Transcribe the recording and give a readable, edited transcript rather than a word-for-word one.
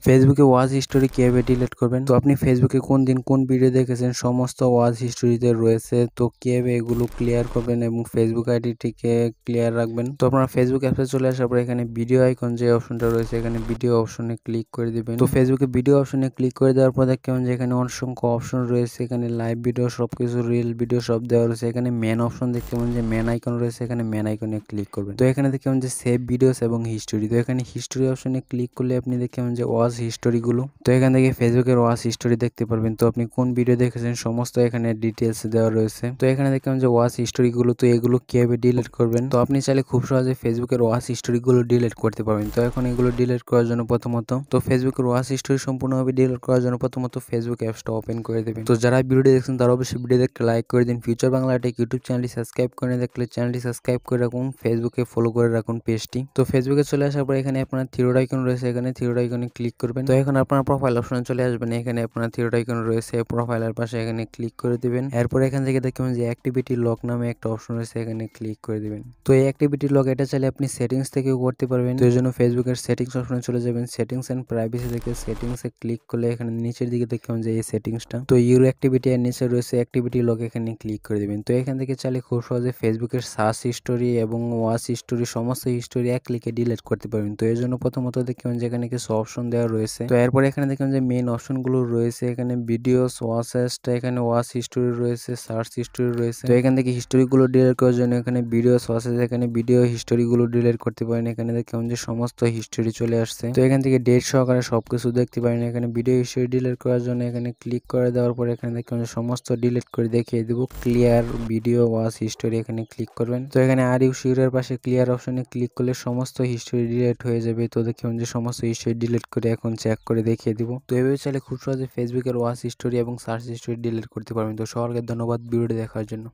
ফেসবুকে watch history কিভাবে delete করবেন। তো আপনি ফেসবুকে কোন দিন কোন ভিডিও দেখেছেন সমস্ত ওয়াচ হিস্টোরিতে রয়েছে। তো কিভাবে এগুলো ক্লিয়ার করবেন এবং ফেসবুক আইডিটিকে ক্লিয়ার রাখবেন। তো আপনারা ফেসবুক অ্যাপে চলে আসার পর এখানে ভিডিও আইকন যে অপশনটা রয়েছে এখানে ভিডিও অপশনে ক্লিক করে দিবেন। তো ফেসবুকে ভিডিও অপশনে ক্লিক করে দেওয়ার পর দেখবেন যে এখানে অসংখ্য অপশন রয়েছে। এখানে লাইভ ভিডিও সবকিছু রিল ভিডিও সব দেওয়া রয়েছে। এখানে মেন অপশন দেখতে পাবেন যে মেন আইকন রয়েছে, এখানে মেন আইকনে ক্লিক করবেন। তো এখানে দেখবেন যে সেভ ভিডিওস এবং হিস্টোরি। তো এখানে হিস্টোরি অপশনে ক্লিক করলে আপনি দেখবেন যে ওয়াচ হিস্টোরি গুলো। তো এখান থেকে ফেসবুকের ওয়াচ হিস্টোরি দেখতে পারবেন। তো আপনি কোন ভিডিও দেখেছেন সমস্ত এখানে ডিটেলস দেওয়া রয়েছে। তো এখানে দেখবেন যে ওয়াচ হিস্টোরি গুলো। তো এগুলো কিভাবে ডিলিট করবেন। তো আপনি চাইলে খুব সহজে ফেসবুকের ওয়াচ হিস্টোরি গুলো ডিলিট করতে পারবেন। তো এখন এগুলো ডিলিট করার জন্য প্রথমত ফেসবুকের ওয়াচ হিস্টোরি সম্পূর্ণভাবে ডিলিট করার জন্য প্রথমত ফেসবুক অ্যাপসটা ওপেন করে দেবেন। তো যারা ভিডিওটি দেখছেন তারা অবশ্যই ভিডিও দেখতে লাইক করে দিন। ফিউচার বাংলা টেক ইউটিউব চ্যানেলটি সাবস্ক্রাইব করে দেখলে চ্যানেলটি সাবস্ক্রাইব করে রাখুন, ফেসবুকে ফলো করে রাখুন পেজটি। তো ফেসবুকে চলে আসার পর এখানে আপনার থিরোড আইকন রয়েছে, এখানে থিরোড আইকনে ক্লিক করবেন। তো এখন আপনার প্রোফাইল অপশনে চলে আসবেন। এখানে আপনার থিরোড আইকন রয়েছে, প্রোফাইলের পাশে এখানে ক্লিক করে দিবেন। এরপর এখান থেকে দেখবেন যে অ্যাক্টিভিটি লক নামে একটা অপশন রয়েছে, এখানে ক্লিক করে দিবেন। তো এই অ্যাক্টিভিটি লক এটা চাইলে আপনি সেটিংস থেকেও করতে পারবেন। তো এই জন্য ফেসবুকের সেটিংস অপশনে চলে যাবেন। সেটিংস এন্ড প্রাইভেসি থেকে সেটিংসে ক্লিক করলে এখানে নিচের দিকে দেখবেন যে এই সেটিংসটা। তো ইউর অ্যাক্টিভিটি এর নিচে রয়েছে অ্যাক্টিভিটি লক, এখানে ক্লিক করে দিবেন। তো এখান থেকে চাইলে খুব সহজে ফেসবুকের সার্চ হিস্টোরি এবং ওয়াচ হিস্টোরি সমস্ত হিস্টোরি এক ক্লিকে ডিলিট করতে পারবেন। তো এর জন্য প্রথমত দেখবেন যে এখানে কিছু অপশন দেওয়া রয়েছে। তো এরপর এখানে দেখবেন যে মেইন অপশনগুলো রয়েছে, এখানে ভিডিওস, ওয়াচেসটা, এখানে ওয়াচ হিস্টোরি রয়েছে, সার্চ হিস্টোরি রয়েছে। তো এখান থেকে হিস্টোরিগুলো ডিলিট করার জন্য এখানে ভিডিওস, ওয়াচেস, এখানে ভিডিও হিস্টোরিগুলো ডিলিট করতে পারেন। এখানে দেখবেন যে সমস্ত হিস্টোরি চলে আসছে। তো এখান থেকে ডেট সহকারে সবকিছু দেখতে পারেন। এখানে ভিডিও হিস্টোরি ডিলিট করার জন্য এখানে ক্লিক করে দেওয়ার পর এখানে দেখবেন যে সমস্ত ডিলিট করে দেখিয়ে দেবো। ক্লিয়ার ভিডিও ওয়াচ হিস্টোরি এখানে ক্লিক করবেন। তো এখানে আর ইউ শিওরের পাশে ক্লিয়ার অপশনে ক্লিক করলে সমস্ত হিস্টোরি ডিলিট হয়ে যাবে। তো দেখুন যে সমস্ত হিস্টোরি ডিলিট করে এখন চেক করে দেখিয়ে দিব। তো এভাবে চাইলে খুব সহজে ফেসবুকের ওয়াচ হিস্টোরি এবং সার্চ হিস্টোরি ডিলিট করতে পারবেন। তো সবাইকে ধন্যবাদ ভিডিওটি দেখার জন্য।